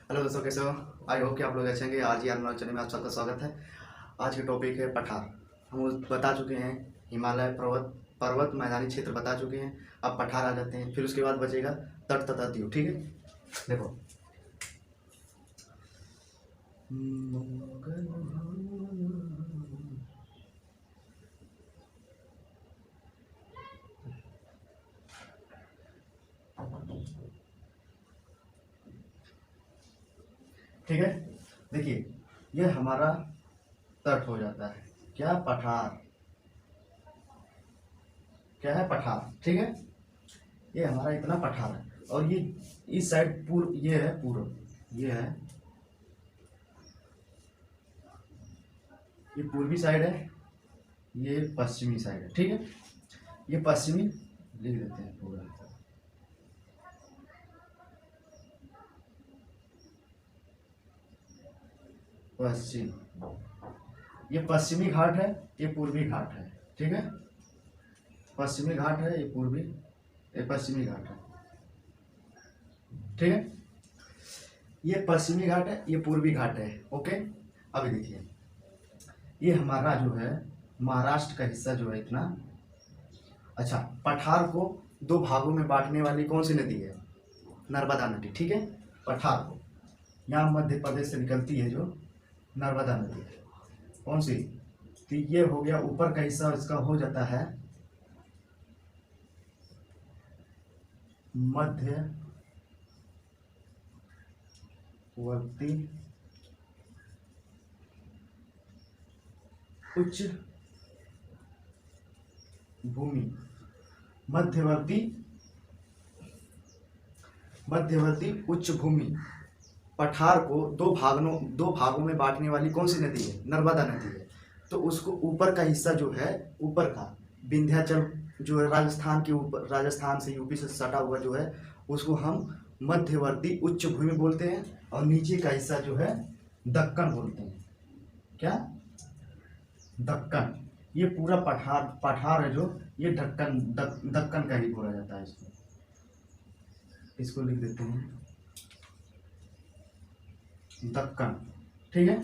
Hello दोस्तों, कैसे हो? आई होप कि आप लोग अच्छे होंगे। आज ही हमारे चैनल में आप सबका स्वागत है। आज के टॉपिक है पठार। हम बता चुके हैं हिमालय पर्वत पर्वत मैदानी क्षेत्र बता चुके हैं। अब पठार आ जाते हैं, फिर उसके बाद बचेगा तट तथा द्वीप। ठीक है, देखो। ठीक है, देखिए, ये हमारा तट हो जाता है। क्या पठार, क्या है? पठार। ठीक है, ये हमारा इतना पठार है। और ये इस साइड पूर्व, ये है पूर्व, ये है, ये पूर्वी साइड है, ये पश्चिमी साइड है। ठीक है, ये पश्चिमी लिख देते हैं पूरा। पश्चिम, ये पश्चिमी घाट है, ये पूर्वी घाट है। ठीक है, पश्चिमी घाट है, ये पूर्वी, ये पश्चिमी घाट है। ठीक है, ये पश्चिमी घाट है, ये पूर्वी घाट है। ओके, अभी देखिए, ये हमारा जो है महाराष्ट्र का हिस्सा जो है इतना। अच्छा, पठार को दो भागों में बांटने वाली कौन सी नदी है? नर्मदा नदी। ठीक है, पठार को यहाँ मध्य प्रदेश से निकलती है जो नर्मदा नदी है। कौन सी? तो ये हो गया ऊपर का हिस्सा, इसका हो जाता है मध्यवर्ती उच्च भूमि। मध्यवर्ती उच्च भूमि। पठार को दो भागों में बांटने वाली कौन सी नदी है? नर्मदा नदी है। तो उसको ऊपर का हिस्सा जो है, ऊपर का विंध्याचल जो है राजस्थान के ऊपर, राजस्थान से यूपी से सटा हुआ जो है, उसको हम मध्यवर्ती उच्च भूमि बोलते हैं। और नीचे का हिस्सा जो है दक्कन बोलते हैं। क्या? दक्कन। ये पूरा पठार है जो, ये दक्कन का ही बोला जाता है। इसको लिख देते हैं दक्कन। ठीक है,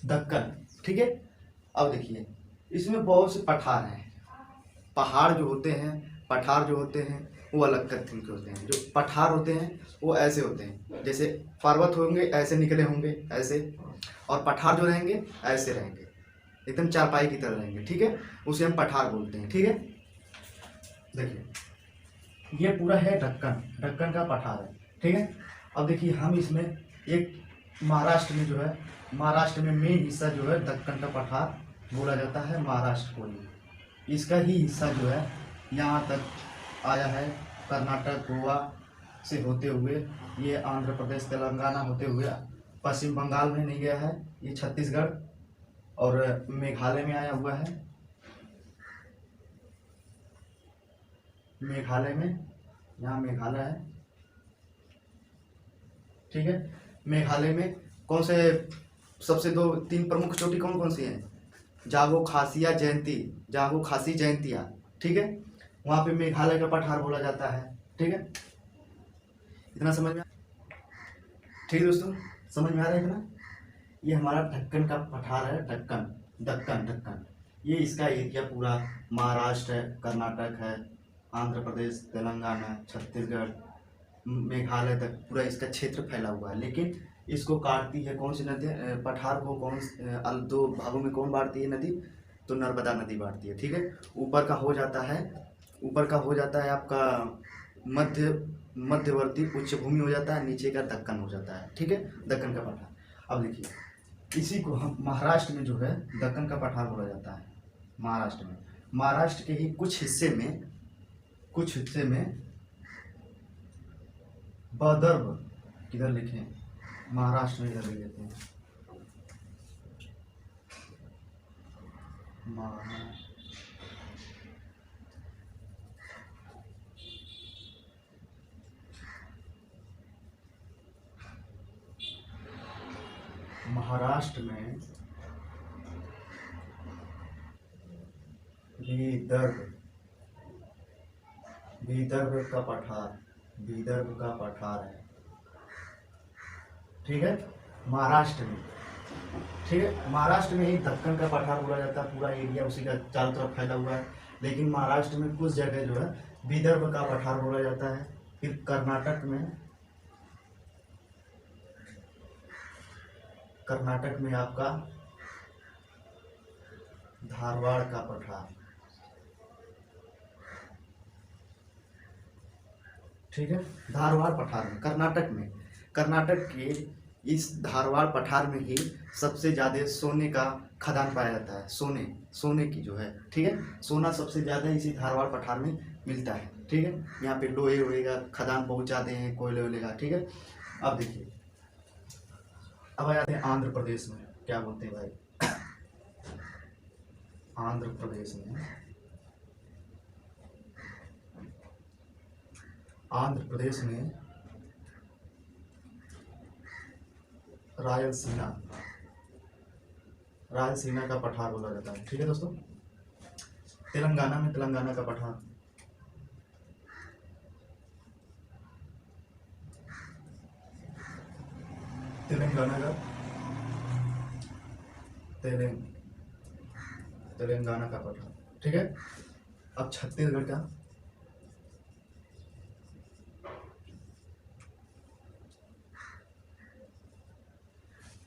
दक्कन। ठीक है, अब देखिए, इसमें बहुत से पठार हैं। पहाड़ जो होते हैं, पठार जो होते हैं वो अलग किस्म के होते हैं। जो पठार होते हैं वो ऐसे होते हैं, जैसे पर्वत होंगे ऐसे निकले होंगे ऐसे, और पठार जो रहेंगे ऐसे रहेंगे, एकदम चारपाई की तरह रहेंगे। ठीक है, उसे हम पठार बोलते हैं। ठीक है, देखिए, ये पूरा है ढक्कन का पठार है। ठीक है, अब देखिए, हम इसमें एक महाराष्ट्र में जो है, महाराष्ट्र में मेन हिस्सा जो है दक्कन का पठार बोला जाता है। महाराष्ट्र को ही इसका ही हिस्सा जो है यहाँ तक आया है, कर्नाटक गोवा से होते हुए ये आंध्र प्रदेश तेलंगाना होते हुए पश्चिम बंगाल में नहीं गया है, ये छत्तीसगढ़ और मेघालय में आया हुआ है। मेघालय में, यहाँ मेघालय है। ठीक है, मेघालय में कौन से सबसे दो तीन प्रमुख चोटी कौन कौन सी हैं? जागो खासिया जयंती, जागो खासी जयंतिया। ठीक है, वहाँ पे मेघालय का पठार बोला जाता है। ठीक है, इतना समझ में? ठीक है दोस्तों, समझ में आ रहा है इतना? ये हमारा ढक्कन का पठार है, ढक्कन। ये इसका एरिया पूरा महाराष्ट्र है, कर्नाटक है, आंध्र प्रदेश, तेलंगाना, छत्तीसगढ़, मेघालय तक पूरा इसका क्षेत्र फैला हुआ है। लेकिन इसको काटती है कौन सी नदी? पठार को कौन दो भागों में कौन बांटती है नदी? तो नर्मदा नदी बांटती है। ठीक है, ऊपर का हो जाता है आपका मध्यवर्ती उच्च भूमि हो जाता है, नीचे का दक्कन हो जाता है। ठीक है, दक्कन का पठार। अब देखिए, इसी को हम महाराष्ट्र में जो है दक्कन का पठार बोला जाता है। महाराष्ट्र के ही कुछ हिस्से में विदर्भ, किधर लिखें? महाराष्ट्र में इधर लिख देते हैं महाराष्ट्र में विदर्भ विदर्भ का पठार, विदर्भ का पठार है, ठीक है। महाराष्ट्र में, ठीक है, महाराष्ट्र में ही दक्कन का पठार बोला जाता है, पूरा एरिया उसी का चारों तरफ फैला हुआ है। लेकिन महाराष्ट्र में कुछ जगह जो है विदर्भ का पठार बोला जाता है। फिर कर्नाटक में आपका धारवाड़ का पठार, ठीक है। धारवाड़ पठार में, कर्नाटक के इस धारवाड़ पठार में ही सबसे ज़्यादा सोने का खदान पाया जाता है। सोने की जो है, ठीक है, सोना सबसे ज़्यादा इसी धारवाड़ पठार में मिलता है, ठीक है। यहाँ पे लोहे वोहे का खदान बहुत ज़्यादा है, कोयले वोले का, ठीक है। अब देखिए, अब आ जाते हैं आंध्र प्रदेश में। क्या बोलते हैं भाई, आंध्र प्रदेश में, आंध्र प्रदेश में रायलसीना का पठार बोला जाता है, ठीक है दोस्तों। तेलंगाना में तेलंगाना का पठार, तेलंगाना का तेलंगाना का पठार, ठीक है। अब छत्तीसगढ़ का,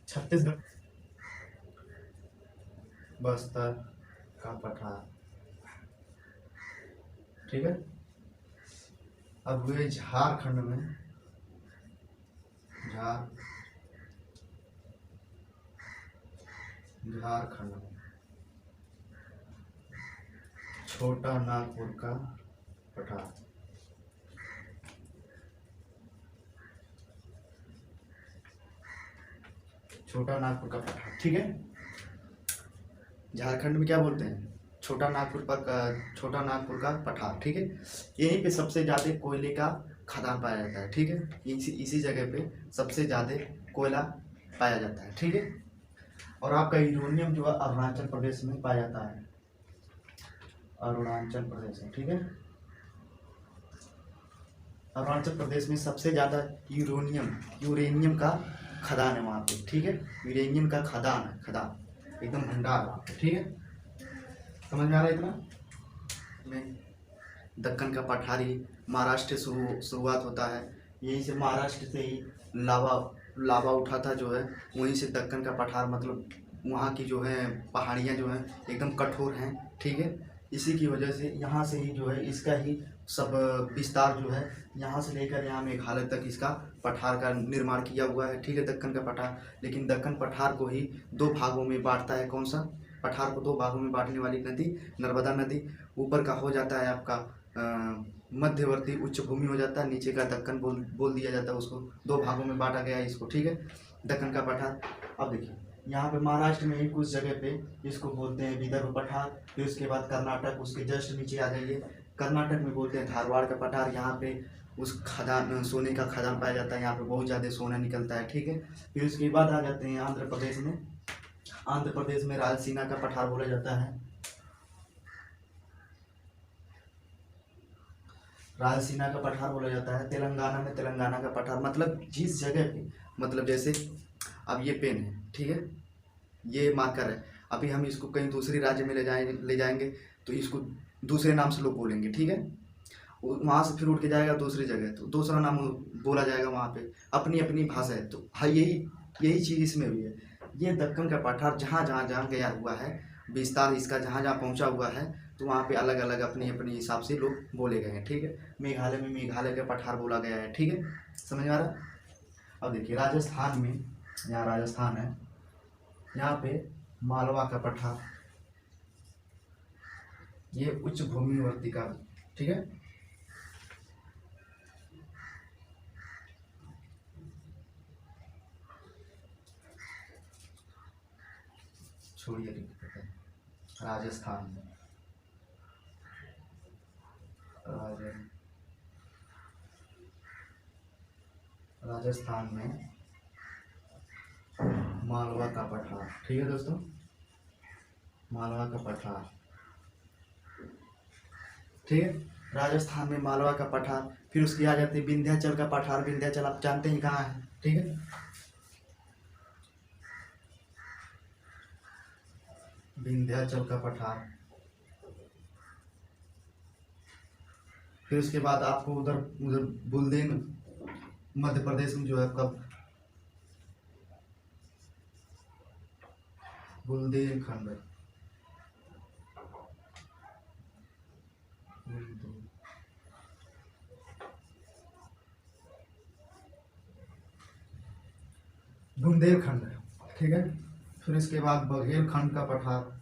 छत्तीसगढ़ बस्तर का पठार, ठीक है। अब हुए झारखंड में, झारखंड में छोटा नागपुर का पठार, छोटा नागपुर का पठार, ठीक है। झारखंड में क्या बोलते हैं, छोटा नागपुर का पठार, ठीक है। यहीं पे सबसे ज़्यादा कोयले का खदान पाया जाता है, ठीक है। इसी जगह पे सबसे ज़्यादा कोयला पाया जाता है, ठीक है। और आपका यूरेनियम जो है अरुणाचल प्रदेश में पाया जाता है, अरुणाचल प्रदेश में, ठीक है। अरुणाचल प्रदेश में सबसे ज़्यादा यूरेनियम का खदान है वहाँ पे, ठीक है। यूरेनियम का खदान एकदम भंडार वहाँ पे, ठीक है। समझ में आ रहा है इतना में। दक्कन का पठारी महाराष्ट्र से शुरुआत होता है, यहीं से महाराष्ट्र से ही लावा उठा था जो है, वहीं से दक्कन का पठार, मतलब वहाँ की जो है पहाड़ियाँ जो हैं एकदम कठोर हैं, ठीक है। इसी की वजह से यहाँ से ही जो है इसका ही सब विस्तार जो है यहाँ से लेकर यहाँ मेघालय तक इसका पठार का निर्माण किया हुआ है, ठीक है, दक्कन का पठार। लेकिन दक्कन पठार को ही दो भागों में बांटता है, कौन सा पठार को दो भागों में बांटने वाली नदी नर्मदा नदी। ऊपर का हो जाता है आपका मध्यवर्ती उच्च भूमि हो जाता है, नीचे का दक्कन बोल दिया जाता है, उसको दो भागों में बांटा गया है इसको, ठीक है, दक्कन का पठार। अब देखिए यहाँ पे महाराष्ट्र में ही कुछ जगह पे इसको बोलते हैं विदर्भ पठार। फिर उसके बाद कर्नाटक, उसके जस्ट नीचे आ जाइए, कर्नाटक में बोलते हैं धारवाड़ का पठार। यहाँ पे उस खदान सोने का खदान पाया जाता है, यहाँ पे बहुत ज़्यादा सोना निकलता है, ठीक है। फिर उसके बाद आ जाते हैं आंध्र प्रदेश में, आंध्र प्रदेश में रायलसीना का पठार बोला जाता है, रायलसीना का पठार बोला जाता है। तेलंगाना में तेलंगाना का पठार, मतलब जिस जगह पे, मतलब जैसे अब ये पेन है, ठीक है, ये मार्कर है, अभी हम इसको कहीं दूसरी राज्य में ले जाएंगे तो इसको दूसरे नाम से लोग बोलेंगे, ठीक है। वहाँ से फिर उठ के जाएगा दूसरी जगह तो दूसरा नाम बोला जाएगा, वहाँ पे अपनी अपनी भाषा है। तो हाँ, यही चीज़ इसमें भी है। ये दक्कन का पठार जहाँ जहाँ गया हुआ है, विस्तार इसका जहाँ जहाँ पहुँचा हुआ है, तो वहाँ पे अलग अलग अपनी अपनी हिसाब से लोग बोले गए हैं, ठीक है। मेघालय में मेघालय का पठार बोला गया है, ठीक है, समझ में आ रहा है। अब देखिए राजस्थान में, यहाँ राजस्थान है, यहाँ पे मालवा का पठार, ये उच्च भूमिवर्ती का, ठीक है। छोड़िए राजस्थान में, राजस्थान में मालवा का पठार, ठीक है दोस्तों, मालवा का पठार, ठीक है। राजस्थान में मालवा का पठार, फिर उसके आ जाते हैं विंध्याचल का पठार। विंध्याचल आप जानते हैं कहाँ है, ठीक है। विंध्याचल का पठार। फिर उसके बाद आपको उधर उधर बुलदेन मध्य प्रदेश में जो है आपका बुंदेलखंड, बुंदेलखंड, ठीक है। फिर इसके बाद बघेलखंड का पठार,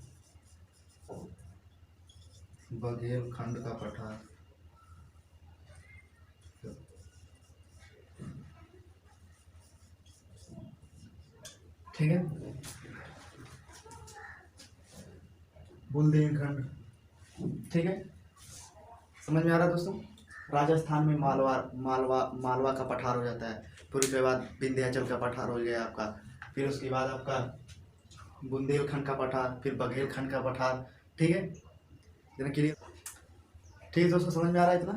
बघेलखंड का पठार, ठीक है। बुंदेलखंड, ठीक है। समझ में आ रहा है दोस्तों। राजस्थान में मालवा मालवा मालवा का पठार हो जाता है। फिर उसके बाद विंध्याचल का पठार हो गया आपका। फिर उसके बाद आपका बुंदेलखंड का पठार, फिर बघेलखंड का पठार, ठीक है। इतना क्लियर, ठीक है दोस्तों, समझ में आ रहा है इतना।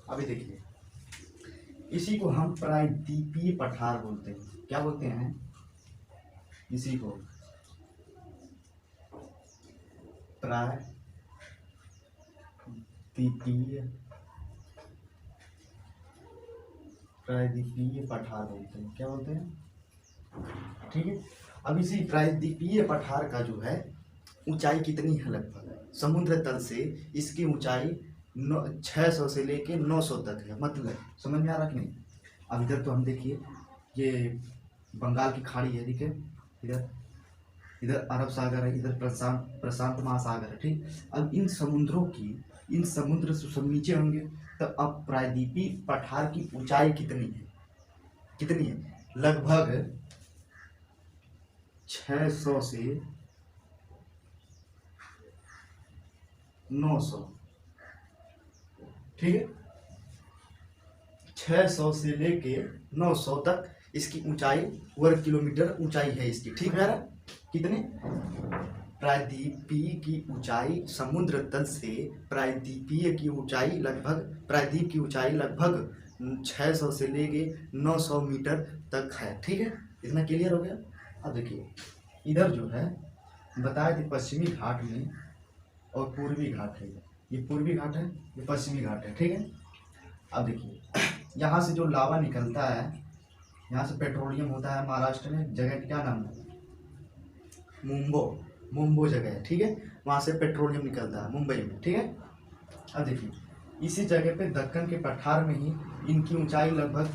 अभी देखिए, इसी को हम प्रायद्वीपीय पठार बोलते हैं। क्या बोलते हैं इसी को? प्रायद्वीपीय पठार बोलते हैं। क्या बोलते हैं, ठीक है। अब इसी प्रायद्वीपीय पठार का जो है ऊंचाई कितनी है, लगभग समुद्र तल से इसकी ऊंचाई 600 से लेके 900 तक है। मतलब समझ में आ रहा कि नहीं। अब इधर तो हम देखिए, ये बंगाल की खाड़ी है, ठीक है। इधर इधर अरब सागर है, इधर प्रशांत महासागर है, ठीक। अब इन समुद्र से नीचे होंगे, तो अब प्रायद्वीपीय पठार की ऊंचाई कितनी है? लगभग 600 से 900, ठीक है। 600 से लेके 900 तक इसकी ऊंचाई, वर्ग किलोमीटर ऊंचाई है इसकी, ठीक है। कितने? प्रायद्वीपीय की ऊंचाई समुद्र तल से प्रायद्वीप की ऊंचाई लगभग 600 से लेके 900 मीटर तक है, ठीक है। इतना क्लियर हो गया। अब देखिए, इधर जो है बताया कि पश्चिमी घाट में और पूर्वी घाट है। ये पूर्वी घाट है, ये पश्चिमी घाट है, ठीक है। अब देखिए, यहाँ से जो लावा निकलता है, यहाँ से पेट्रोलियम होता है महाराष्ट्र में। जगह का क्या नाम है? मुंबो जगह है, ठीक है। वहाँ से पेट्रोलियम निकलता है मुंबई में, ठीक है। अब देखिए, इसी जगह पे दक्कन के पठार में ही इनकी ऊंचाई लगभग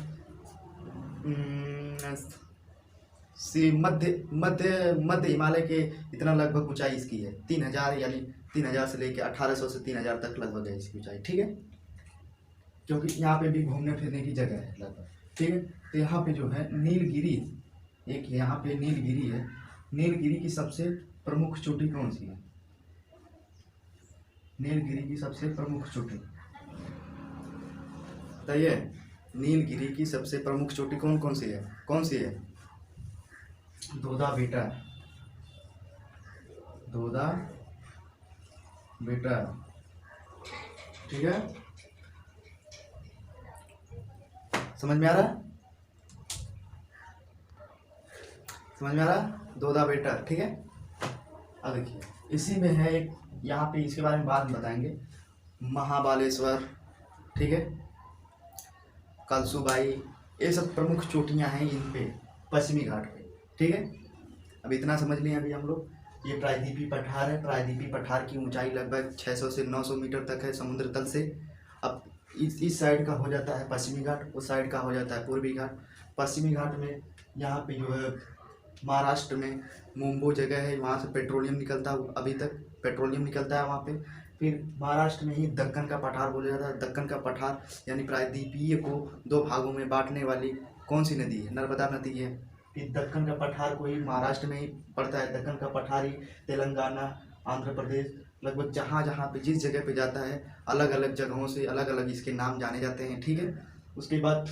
मध्य हिमालय के इतना लगभग ऊंचाई इसकी है। 3000, यानी 3000 से लेके 1800 से 3000 तक लगभग है इसकी ऊंचाई, ठीक है। क्योंकि यहाँ पे भी घूमने फिरने की जगह है लगभग, ठीक है। तो यहाँ पे जो है नीलगिरी, एक यहाँ पे नीलगिरी है। नीलगिरी की सबसे प्रमुख चोटी कौन सी है? नीलगिरी की सबसे प्रमुख चोटी बताइए। नीलगिरी की सबसे प्रमुख चोटी कौन सी है? दोदा बेटा, ठीक है। समझ में आ रहा? दोदा बेटा, ठीक है। अब देखिए, इसी में है एक, यहाँ पे इसके बारे में बाद में बताएंगे, महाबालेश्वर, ठीक है, कलसूबाई, ये सब प्रमुख चोटियाँ हैं इन पे पश्चिमी घाट पे, ठीक है। अब इतना समझ लें अभी हम लोग। ये प्रायद्वीपीय पठार है। प्रायद्वीपीय पठार की ऊंचाई लगभग 600 से 900 मीटर तक है समुद्र तल से। अब इस साइड का हो जाता है पश्चिमी घाट, उस साइड का हो जाता है पूर्वी घाट। पश्चिमी घाट में यहाँ पे जो है महाराष्ट्र में मुंबो जगह है, वहाँ से पेट्रोलियम निकलता है, अभी तक पेट्रोलियम निकलता है वहाँ पे। फिर महाराष्ट्र में ही दक्कन का पठार बोला जाता है। दक्कन का पठार यानी प्रायद्वीपीय को 2 भागों में बांटने वाली कौन सी नदी है? नर्मदा नदी है। फिर दक्कन का पठार को ही महाराष्ट्र में ही पड़ता है। दक्कन का पठार ही तेलंगाना, आंध्र प्रदेश, लगभग जहाँ पे जिस जगह पे जाता है, अलग अलग जगहों से अलग अलग इसके नाम जाने जाते हैं, ठीक है। उसके बाद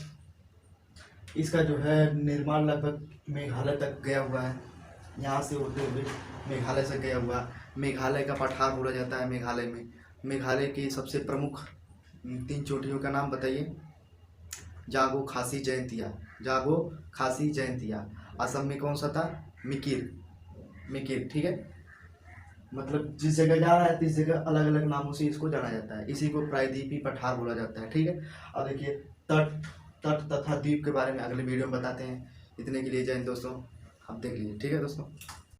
इसका जो है निर्माण लगभग मेघालय तक गया हुआ है। यहाँ से होते हुए मेघालय से गया हुआ। मेघालय का पठार बोला जाता है। मेघालय की सबसे प्रमुख 3 चोटियों का नाम बताइए। जागो, खासी, जयंतिया। जागो, खासी, जयंतिया। असम में कौन सा था? मिकिर। मिकिर, ठीक है। मतलब जिस जगह जा रहा है इस जगह अलग अलग नामों से इसको जाना जाता है। इसी को प्रायद्वीपीय पठार बोला जाता है, ठीक है। अब देखिए तट, तट तथा द्वीप के बारे में अगले वीडियो में बताते हैं। इतने के लिए जय हिंद दोस्तों, आप देख लीजिए, ठीक है दोस्तों।